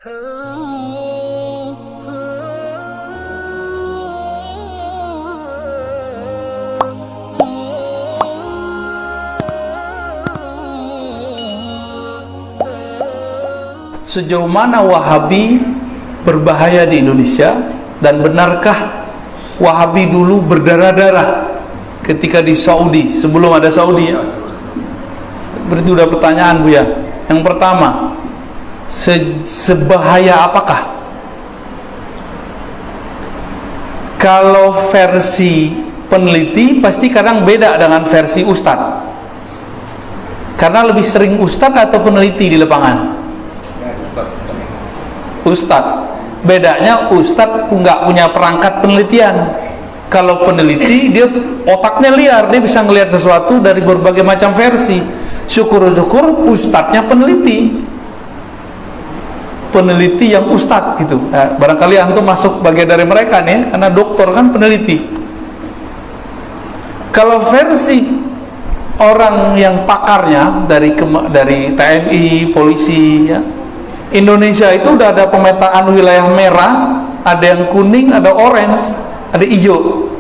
Sejauh mana Wahabi berbahaya di Indonesia, dan benarkah Wahabi dulu berdarah-darah ketika di Saudi, sebelum ada Saudi ya? Berarti udah pertanyaan Bu ya. Yang pertama, sebahaya apakah? Kalau versi peneliti pasti kadang beda dengan versi Ustadz, karena lebih sering Ustadz atau peneliti di lapangan? Ustadz. Bedanya Ustadz nggak punya perangkat penelitian. Kalau peneliti dia otaknya liar, dia bisa ngelihat sesuatu dari berbagai macam versi. Syukur-syukur Ustadznya peneliti yang Ustadz gitu. Nah, barangkali antum masuk bagian dari mereka nih, karena dokter kan peneliti. Kalau versi orang yang pakarnya dari TNI, polisi ya, Indonesia itu udah ada pemetaan wilayah merah, ada yang kuning, ada orange, ada hijau.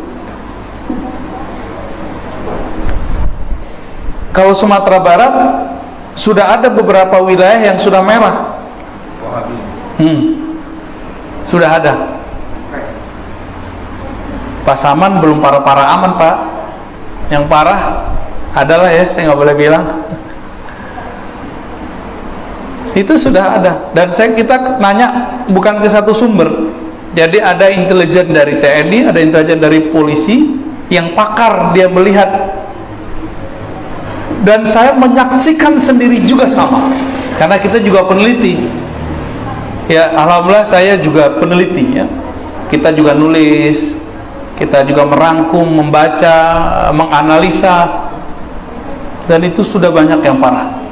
Kalau Sumatera Barat sudah ada beberapa wilayah yang sudah merah. Sudah ada. Pasaman belum parah-parah aman Pak. Yang parah adalah ya, saya nggak boleh bilang. Itu sudah ada, dan kita nanya bukan ke satu sumber. Jadi ada intelijen dari TNI, ada intelijen dari polisi yang pakar, dia melihat, dan saya menyaksikan sendiri juga sama, karena kita juga peneliti ya. Alhamdulillah saya juga peneliti ya. Kita juga nulis, kita juga merangkum, membaca, menganalisa, dan itu sudah banyak yang parah.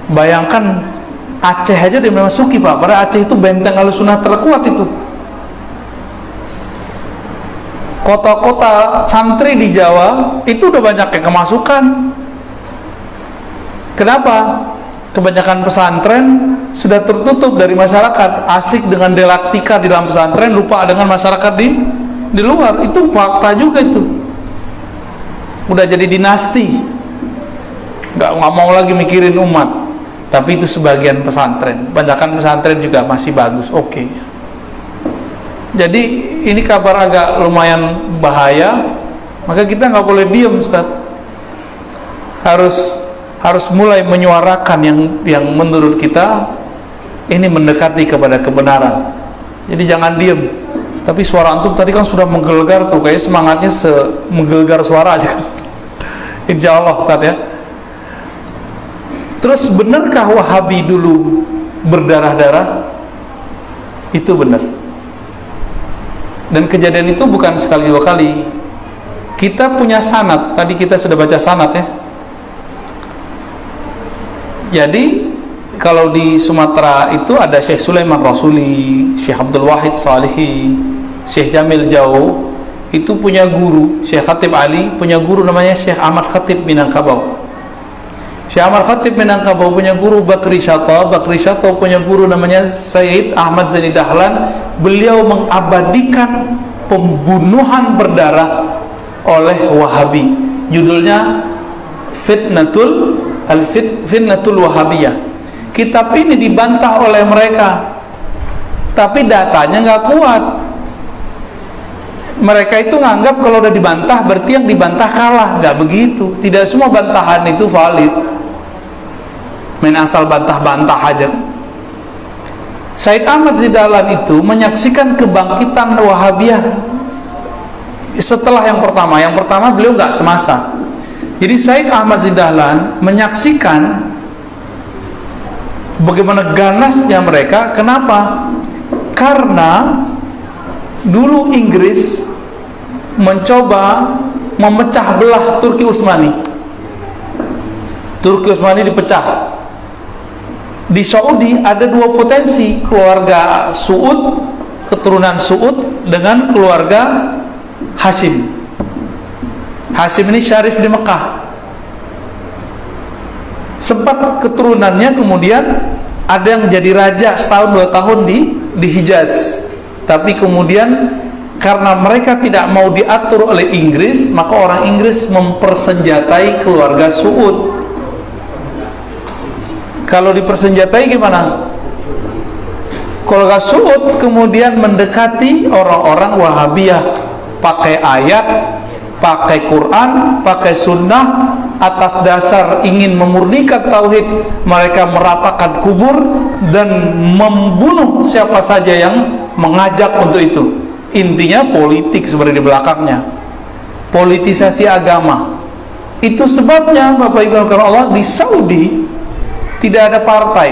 Bayangkan Aceh aja dia memasuki Pak, padahal Aceh itu benteng Ahlussunnah terkuat itu. Kota-kota santri di Jawa itu udah banyak yang kemasukan. Kenapa? Kebanyakan pesantren sudah tertutup dari masyarakat, asik dengan delaktika di dalam pesantren, lupa dengan masyarakat di luar. Itu fakta juga itu. Udah jadi dinasti, nggak mau lagi mikirin umat. Tapi itu sebagian pesantren, banyakan pesantren juga masih bagus, oke. Jadi ini kabar agak lumayan bahaya, maka kita nggak boleh diem Ustaz. Harus mulai menyuarakan yang menurut kita ini mendekati kepada kebenaran. Jadi jangan diem. Tapi suara antum tadi kan sudah menggelegar tuh, kayak semangatnya menggelegar suara aja. Insya Allah Ustaz ya. Terus benarkah Wahabi dulu berdarah-darah? Itu benar. Dan kejadian itu bukan sekali dua kali. Kita punya sanad, tadi kita sudah baca sanad ya. Jadi kalau di Sumatera itu ada Syekh Sulaiman Rasuli, Syekh Abdul Wahid Salihi, Syekh Jamil Jauh, itu punya guru. Syekh Khatib Ali punya guru namanya Syekh Ahmad Khatib Minangkabau. Syekh Ahmad Khatib Minangkabau punya guru Bakri Syato punya guru namanya Sayyid Ahmad Zaini Dahlan. Beliau mengabadikan pembunuhan berdarah oleh Wahabi. Judulnya Fitnatul Wahabiyah. Kitab ini dibantah oleh mereka, tapi datanya nggak kuat. Mereka itu nganggap kalau udah dibantah berarti yang dibantah kalah. Nggak begitu. Tidak semua bantahan itu valid. Main asal bantah-bantah aja. Said Ahmad Zidahlan itu menyaksikan kebangkitan Wahabiyah setelah yang pertama. Yang pertama beliau nggak semasa. Jadi Said Ahmad Zidahlan menyaksikan bagaimana ganasnya mereka. Kenapa? Karena dulu Inggris mencoba memecah belah Turki Utsmani. Turki Utsmani dipecah. Di Saudi ada dua potensi, keluarga Suud, keturunan Suud dengan keluarga Hashim. Hashim ini syarif di Mekah. Sempat keturunannya kemudian ada yang jadi raja setahun 2 tahun di Hijaz, tapi kemudian karena mereka tidak mau diatur oleh Inggris, maka orang Inggris mempersenjatai keluarga Saud. Kalau dipersenjatai gimana? Keluarga Saud kemudian mendekati orang-orang Wahabiyah, pakai ayat, pakai Quran, pakai sunnah, atas dasar ingin memurnikan tauhid. Mereka meratakan kubur dan membunuh siapa saja yang mengajak untuk itu. Intinya politik sebenarnya di belakangnya, politisasi agama. Itu sebabnya Bapak Ibu karena Allah di Saudi tidak ada partai,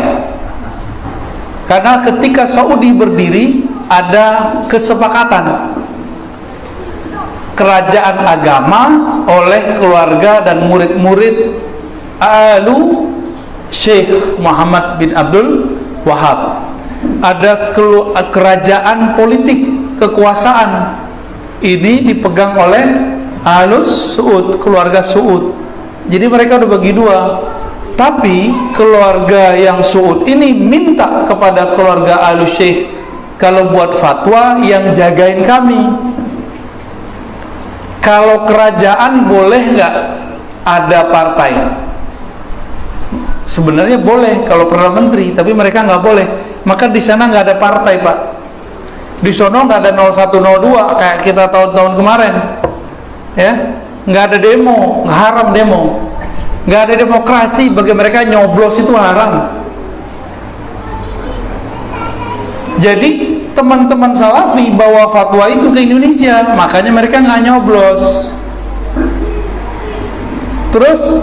karena ketika Saudi berdiri ada kesepakatan kerajaan agama oleh keluarga dan murid-murid Alu Syekh Muhammad bin Abdul Wahab. Ada kerajaan politik, kekuasaan ini dipegang oleh Alus Saud, keluarga Saud. Jadi mereka udah bagi dua. Tapi keluarga yang Saud ini minta kepada keluarga Alus Syekh, kalau buat fatwa yang jagain kami. Kalau kerajaan boleh nggak ada partai? Sebenarnya boleh kalau perdana menteri, tapi mereka nggak boleh. Maka di sana nggak ada partai, Pak. Di sono nggak ada 01, 02 kayak kita tahun-tahun kemarin, ya. Nggak ada demo, haram demo. Nggak ada demokrasi, bagi mereka nyoblos itu haram. Jadi teman-teman Salafi bawa fatwa itu ke Indonesia, makanya mereka nggak nyoblos. Terus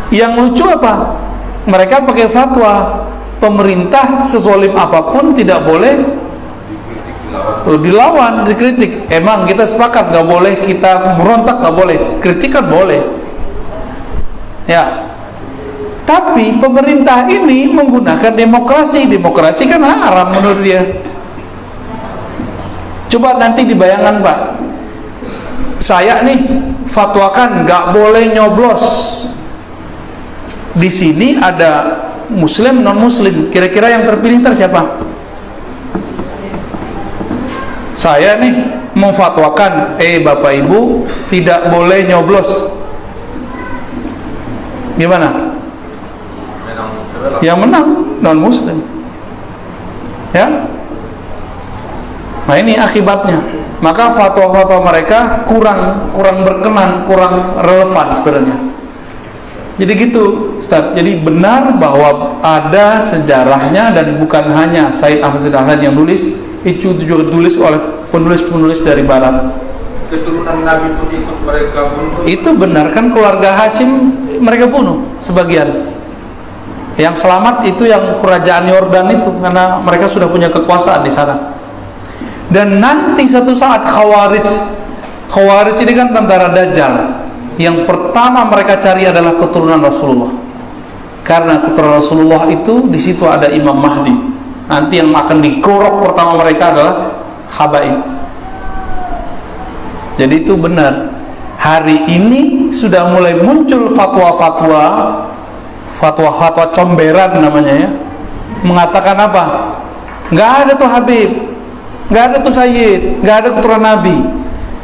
yang lucu apa? Mereka pakai fatwa pemerintah sezolim apapun tidak boleh dilawan, dikritik. Emang kita sepakat nggak boleh kita merontak, nggak boleh, kritikan boleh, ya. Tapi pemerintah ini menggunakan demokrasi. Demokrasi kan haram menurut dia. Coba nanti dibayangkan, Pak, saya nih fatwakan nggak boleh nyoblos. Di sini ada Muslim, non Muslim. Kira-kira yang terpilih siapa? Saya nih memfatwakan, Bapak Ibu tidak boleh nyoblos. Gimana? Yang menang non Muslim, ya. Nah ini akibatnya. Maka fatwa-fatwa mereka kurang berkenan, kurang relevan sebenarnya. Jadi gitu, Ustaz. Jadi benar bahwa ada sejarahnya dan bukan hanya Said Ahmad Dahlan yang nulis, itu juga ditulis oleh penulis-penulis dari barat. Keturunan Nabi pun ikut mereka bunuh. Itu benar kan, keluarga Hashim mereka bunuh sebagian. Yang selamat itu yang kerajaan Yordan itu, karena mereka sudah punya kekuasaan di sana. Dan nanti satu saat Khawarij ini kan tentara Dajjal. Yang pertama mereka cari adalah keturunan Rasulullah. Karena keturunan Rasulullah itu di situ ada Imam Mahdi. Nanti yang akan digorok pertama mereka adalah Habaib. Jadi itu benar. Hari ini sudah mulai muncul fatwa-fatwa comberan namanya, ya, mengatakan apa? Nggak ada tuh Habib, nggak ada tuh Sayyid, nggak ada keturunan Nabi.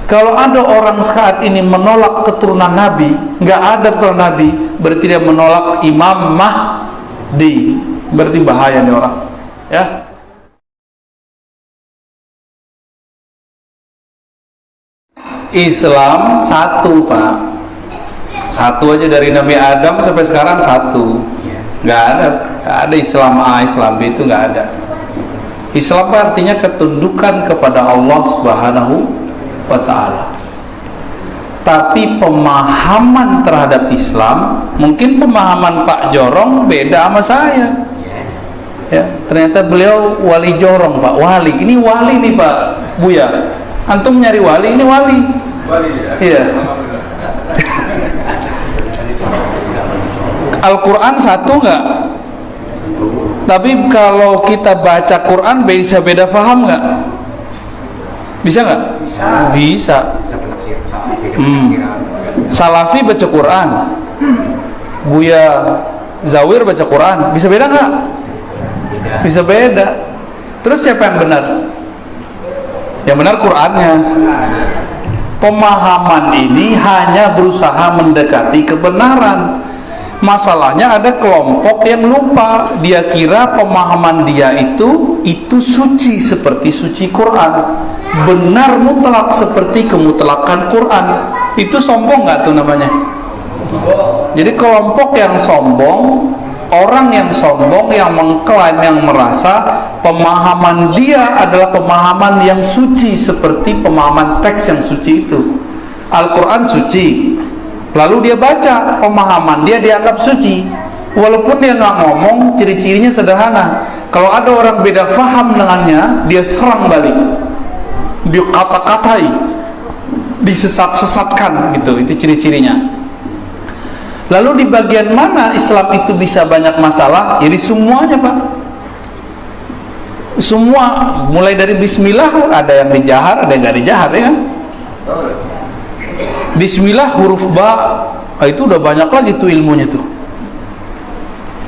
Kalau ada orang saat ini menolak keturunan Nabi, nggak ada keturunan Nabi, berarti dia menolak Imam Mahdi. Berarti bahaya nih orang, ya. Islam satu, Pak. Satu aja dari Nabi Adam sampai sekarang satu. Nggak ada Islam A, Islam B, itu nggak ada. Islam artinya ketundukan kepada Allah Subhanahu wa Ta'ala. Tapi pemahaman terhadap Islam, mungkin pemahaman Pak Jorong beda sama saya. Ya, ternyata beliau wali Jorong, Pak. Wali, ini wali nih Pak Buya. Antum nyari wali, ini wali. Wali ya. Iya. Al-Quran satu nggak? Tapi kalau kita baca Quran bisa beda faham nggak? Bisa nggak? Bisa. Salafi baca Quran, Buya Zawir baca Quran, bisa beda nggak? Bisa beda. Terus siapa yang benar? Yang benar Qurannya. Pemahaman ini hanya berusaha mendekati kebenaran. Masalahnya ada kelompok yang lupa, dia kira pemahaman dia itu suci seperti suci Quran, benar mutlak seperti kemutlakan Quran. Itu sombong nggak tuh namanya? Jadi kelompok yang sombong, orang yang sombong, yang mengklaim, yang merasa pemahaman dia adalah pemahaman yang suci seperti pemahaman teks yang suci itu. Al-Quran suci, lalu dia baca, pemahaman dia dianggap suci, walaupun dia nggak ngomong. Ciri-cirinya sederhana. Kalau ada orang beda faham dengannya, dia serang balik, dia kata-katai, disesat-sesatkan gitu. Itu ciri-cirinya. Lalu di bagian mana Islam itu bisa banyak masalah? Jadi semuanya, Pak. Semua, mulai dari bismillah, ada yang dijahar, ada yang nggak dijahar, ya kan? Bismillah huruf ba, itu udah banyak lagi tuh ilmunya tuh.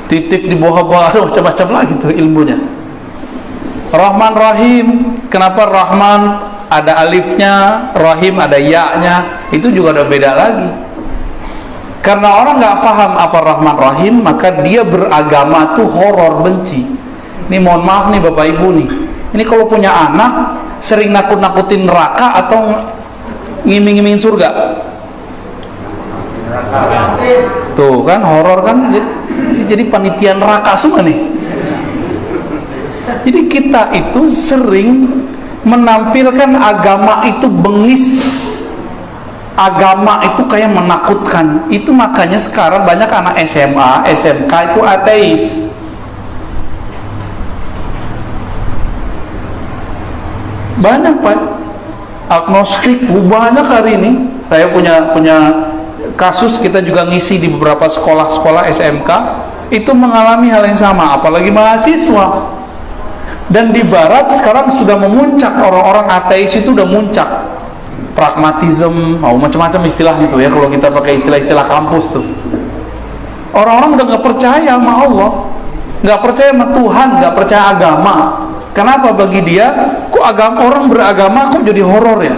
Titik di bawah ba, macam-macam lagi tuh ilmunya. Rahman Rahim, kenapa Rahman ada alifnya, Rahim ada ya-nya, itu juga udah beda lagi. Karena orang nggak paham apa Rahman Rahim, maka dia beragama tuh horor, benci. Ini mohon maaf nih Bapak Ibu nih, ini kalau punya anak sering nakut-nakutin neraka atau ngiming-ngiming surga? Tuh kan horor kan, jadi panitia neraka semua nih. Jadi kita itu sering menampilkan agama itu bengis, agama itu kayak menakutkan. Itu makanya sekarang banyak anak SMA, SMK itu ateis. Banyak, Pak, agnostik, banyak hari ini. Saya punya kasus, kita juga ngisi di beberapa sekolah-sekolah SMK, itu mengalami hal yang sama, apalagi mahasiswa. Dan di barat sekarang sudah memuncak, orang-orang ateis itu udah muncak. Pragmatisme, macam-macam istilahnya tuh ya, kalau kita pakai istilah-istilah kampus tuh. Orang-orang udah gak percaya sama Allah, gak percaya sama Tuhan, gak percaya agama. Kenapa? Bagi dia, kok orang beragama kok jadi horor ya?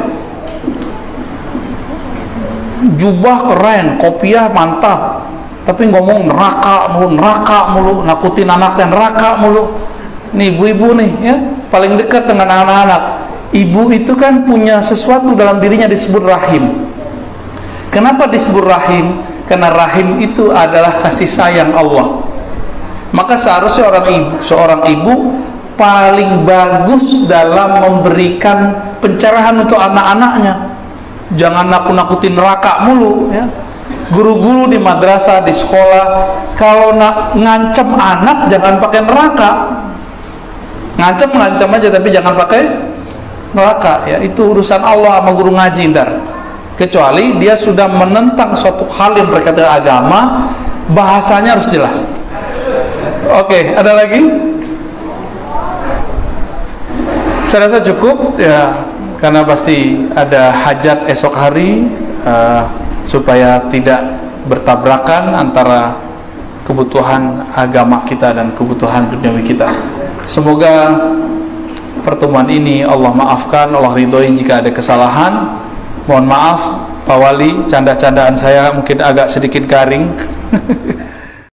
Jubah keren, kopiah mantap, tapi ngomong neraka mulu, nakutin anaknya neraka mulu. Nih ibu-ibu nih ya, paling dekat dengan anak-anak. Ibu itu kan punya sesuatu dalam dirinya disebut rahim. Kenapa disebut rahim? Karena rahim itu adalah kasih sayang Allah. Maka seharusnya seorang ibu paling bagus dalam memberikan pencerahan untuk anak-anaknya. Jangan nakut-nakutin neraka mulu ya. Guru-guru di madrasah, di sekolah, kalau ngancam anak jangan pakai neraka. Ngancam aja, tapi jangan pakai neraka ya. Itu urusan Allah sama guru ngaji ntar. Kecuali dia sudah menentang suatu hal yang berkaitan dengan agama, bahasanya harus jelas. Oke, ada lagi? Saya rasa cukup ya, karena pasti ada hajat esok hari, supaya tidak bertabrakan antara kebutuhan agama kita dan kebutuhan duniawi kita. Semoga pertemuan ini Allah maafkan, Allah ridhoi jika ada kesalahan. Mohon maaf Pak Wali, canda-candaan saya mungkin agak sedikit garing.